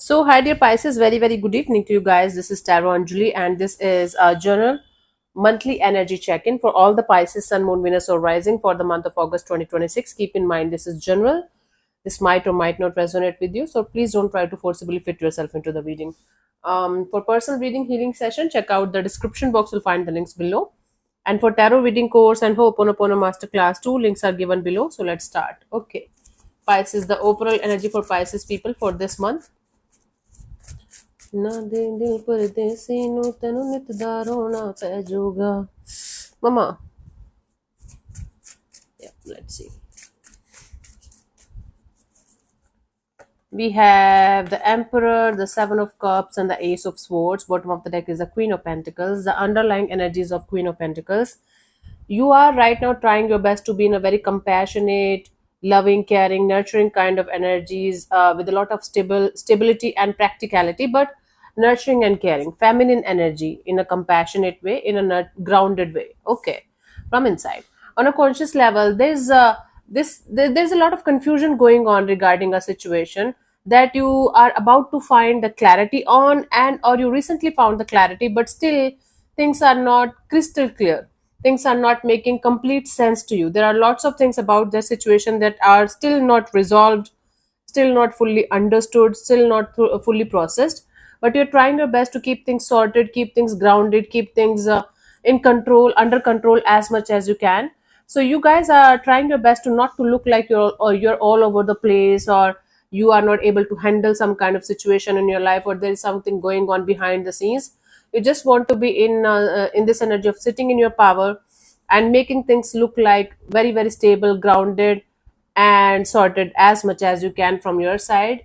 So, hi dear Pisces, very very good evening to you guys. This is Tarot Anjali, and this is a journal monthly energy check-in for all the Pisces, Sun, Moon, Venus, or Rising for the month of August 2026. Keep in mind this is general. This might or might not resonate with you, so please don't try to forcibly fit yourself into the reading. For personal reading healing session, check out the description box. You'll find the links below. And for tarot reading course and Ho'oponopono masterclass, two links are given below. So let's start. Okay, Pisces, the overall energy for Pisces people for this month. ना दे दिल परदेसी नू तेनू नित दा रोना पै जाऊगा mama. Yeah, let's see. We have the Emperor, the Seven of Cups, and the Ace of Swords. Bottom of the deck is the Queen of Pentacles. The underlying energies of Queen of Pentacles. You are right now trying your best to be in a very compassionate, loving, caring, nurturing kind of energies with a lot of stability and practicality, but nurturing and caring, feminine energy in a compassionate way, in a grounded way. Okay, from inside. On a conscious level, there's a lot of confusion going on regarding a situation that you are about to find the clarity on, and or you recently found the clarity, but still things are not crystal clear. Things are not making complete sense to you. There are lots of things about the situation that are still not resolved, still not fully understood, still not fully processed. But you're trying your best to keep things sorted, keep things grounded, keep things in control, under control as much as you can. So you guys are trying your best to not to look like you're all over the place, or you are not able to handle some kind of situation in your life, or there is something going on behind the scenes. You just want to be in this energy of sitting in your power and making things look like very very stable, grounded, and sorted as much as you can from your side.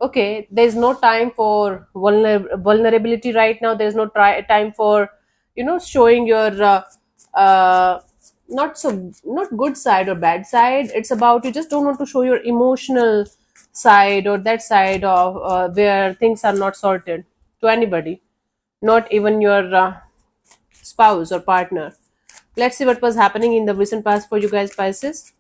Okay, there's no time for vulnerability right now. There's no time for showing your not so not good side or bad side. It's about you just don't want to show your emotional side, or that side of where things are not sorted to anybody, not even your spouse or partner. Let's see what was happening in the recent past for you guys, Pisces.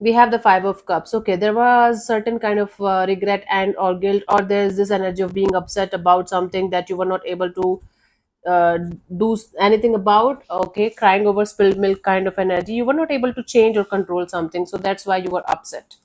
We have the Five of Cups. Okay, there was certain kind of regret and or guilt, or there's this energy of being upset about something that you were not able to do anything about. Okay, crying over spilled milk kind of energy. You were not able to change or control something, so that's why you were upset.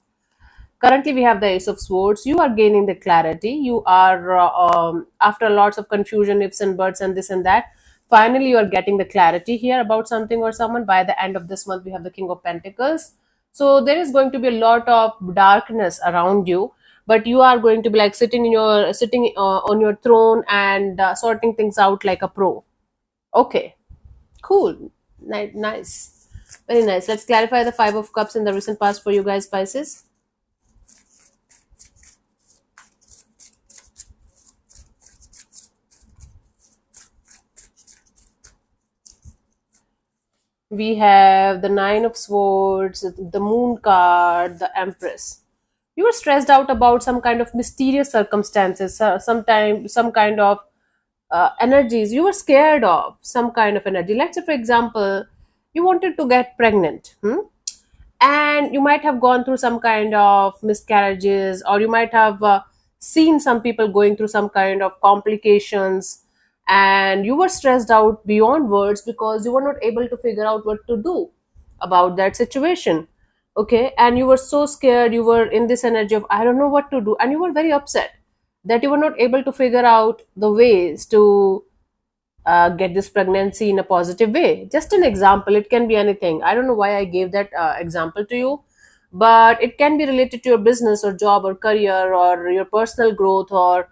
Currently, we have the Ace of Swords. You are gaining the clarity. You are, after lots of confusion, ifs and buts, and this and that, finally, you are getting the clarity here about something or someone. By the end of this month, we have the King of Pentacles. So, there is going to be a lot of darkness around you, but you are going to be like sitting on your throne and sorting things out like a pro. Okay, cool. Nice. Very nice. Let's clarify the Five of Cups in the recent past for you guys, Pisces. We have the Nine of Swords, the Moon card, the Empress. You were stressed out about some kind of mysterious circumstances, sometime some kind of energies. You were scared of some kind of energy. Let's say, for example, you wanted to get pregnant. And you might have gone through some kind of miscarriages, or you might have seen some people going through some kind of complications, and you were stressed out beyond words because you were not able to figure out what to do about that situation. Okay, and you were so scared, you were in this energy of I don't know what to do, and you were very upset that you were not able to figure out the ways to get this pregnancy in a positive way. Just an example, it can be anything. I don't know why I gave that example to you, but it can be related to your business or job or career or your personal growth or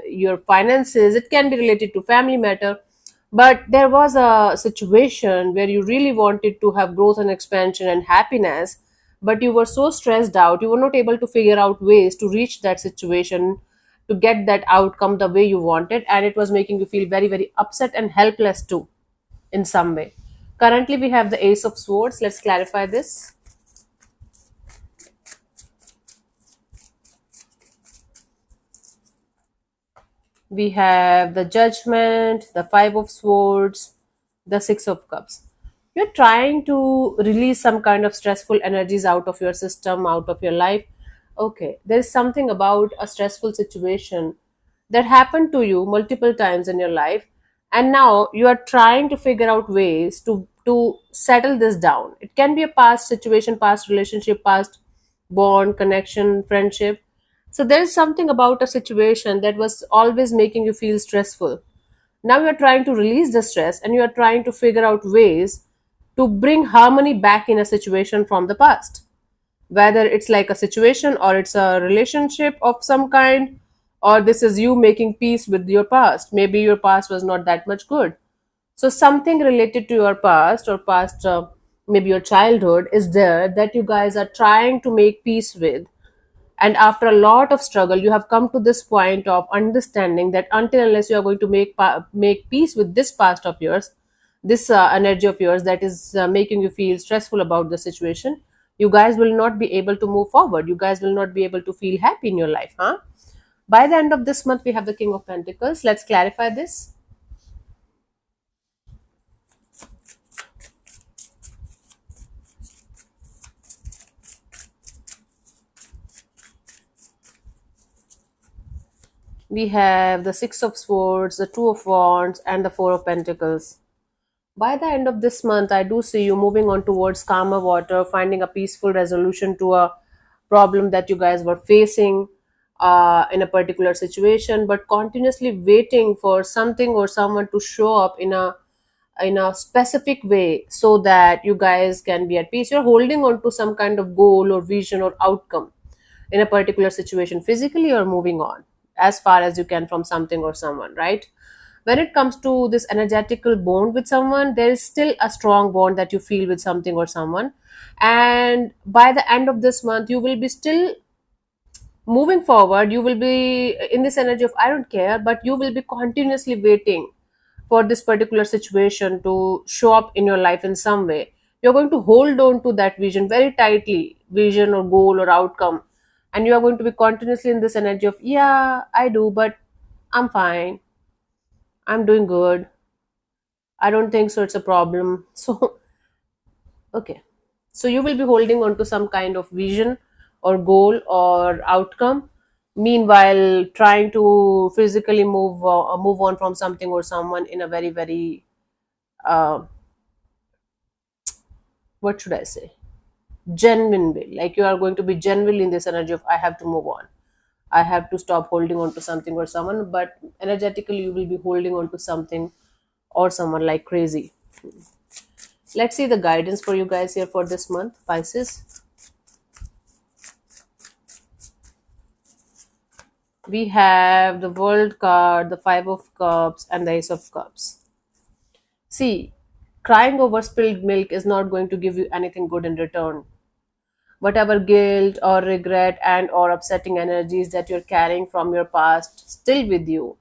your finances. It can be related to family matter. But there was a situation where you really wanted to have growth and expansion and happiness, but you were so stressed out, you were not able to figure out ways to reach that situation, to get that outcome the way you wanted, and it was making you feel very very upset and helpless too in some way. Currently we have the Ace of Swords. Let's clarify this. We have the Judgment, the Five of Swords, the Six of Cups. You're trying to release some kind of stressful energies out of your system, out of your life. Okay, there's something about a stressful situation that happened to you multiple times in your life, and now you are trying to figure out ways to settle this down. It can be a past situation, past relationship, past bond, connection, friendship. So there is something about a situation that was always making you feel stressful. Now you are trying to release the stress, and you are trying to figure out ways to bring harmony back in a situation from the past, whether it's like a situation or it's a relationship of some kind, or this is you making peace with your past. Maybe your past was not that much good, so something related to your past or past, maybe your childhood is there that you guys are trying to make peace with. And after a lot of struggle, you have come to this point of understanding that until unless you are going to make peace with this past of yours, this energy of yours that is making you feel stressful about the situation, you guys will not be able to move forward. You guys will not be able to feel happy in your life, huh? By the end of this month, we have the King of Pentacles. Let's clarify this. We have the Six of Swords, the Two of Wands, and the Four of Pentacles. By the end of this month, I do see you moving on towards calmer water, finding a peaceful resolution to a problem that you guys were facing in a particular situation, but continuously waiting for something or someone to show up in a specific way so that you guys can be at peace. You're holding on to some kind of goal or vision or outcome in a particular situation. Physically, you're moving on as far as you can from something or someone, right? When it comes to this energetical bond with someone, there is still a strong bond that you feel with something or someone. And by the end of this month, you will be still moving forward. You will be in this energy of I don't care, but you will be continuously waiting for this particular situation to show up in your life in some way. You're going to hold on to that vision very tightly, vision or goal or outcome, and you are going to be continuously in this energy of yeah, I do, but I'm fine, I'm doing good, I don't think so it's a problem. So okay, so you will be holding on to some kind of vision or goal or outcome, meanwhile trying to physically move on from something or someone in a very very uh, what should I say, genuine way. Like you are going to be genuine in this energy of I have to move on, I have to stop holding on to something or someone, but energetically you will be holding on to something or someone like crazy. Let's see the guidance for you guys here for this month, Pisces. We have the World card, the Five of Cups, and the Ace of Cups. See, crying over spilled milk is not going to give you anything good in return. Whatever guilt or regret and or upsetting energies that you're carrying from your past still with you,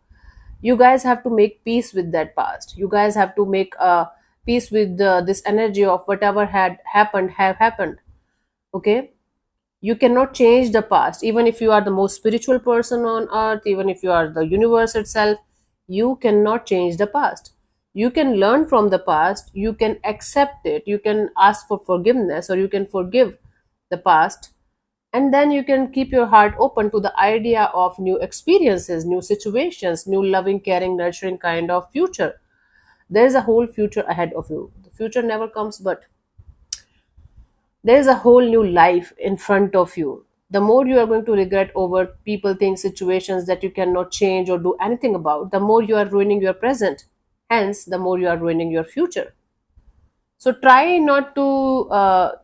you guys have to make peace with that past. You guys have to make peace with this energy of whatever had happened have happened. Okay, you cannot change the past. Even if you are the most spiritual person on earth, even if you are the universe itself, you cannot change the past. You can learn from the past, you can accept it, you can ask for forgiveness, or you can forgive the past, and then you can keep your heart open to the idea of new experiences, new situations, new loving, caring, nurturing kind of future. There is a whole future ahead of you. The future never comes, but there is a whole new life in front of you. The more you are going to regret over people, things, situations that you cannot change or do anything about, the more you are ruining your present. Hence, the more you are ruining your future. So try not to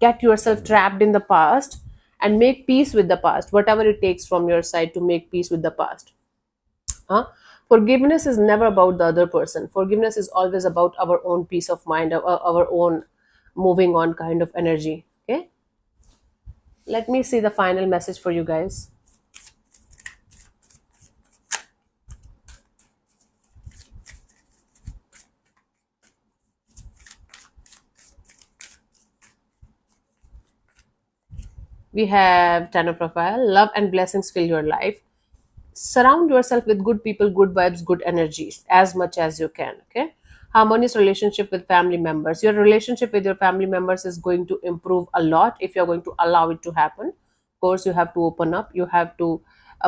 get yourself trapped in the past, and make peace with the past, whatever it takes from your side to make peace with the past. Huh? Forgiveness is never about the other person. Forgiveness is always about our own peace of mind, our own moving on kind of energy. Okay, let me see the final message for you guys. We have Ten of Raphael. Love and blessings fill your life. Surround yourself with good people, good vibes, good energies as much as you can. Okay, harmonious relationship with family members. Your relationship with your family members is going to improve a lot if you're going to allow it to happen. Of course, you have to open up, you have to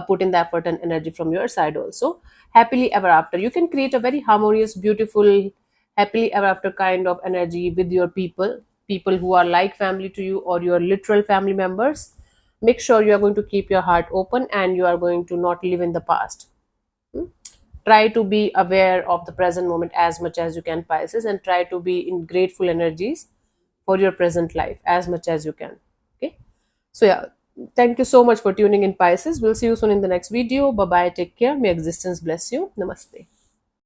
put in the effort and energy from your side also. Happily ever after, you can create a very harmonious, beautiful, happily ever after kind of energy with your people who are like family to you or your literal family members. Make sure you are going to keep your heart open and you are going to not live in the past. Hmm? Try to be aware of the present moment as much as you can, Pisces, and try to be in grateful energies for your present life as much as you can. Okay, so yeah, thank you so much for tuning in, Pisces. We'll see you soon in the next video. Bye bye, take care, may existence bless you. Namaste.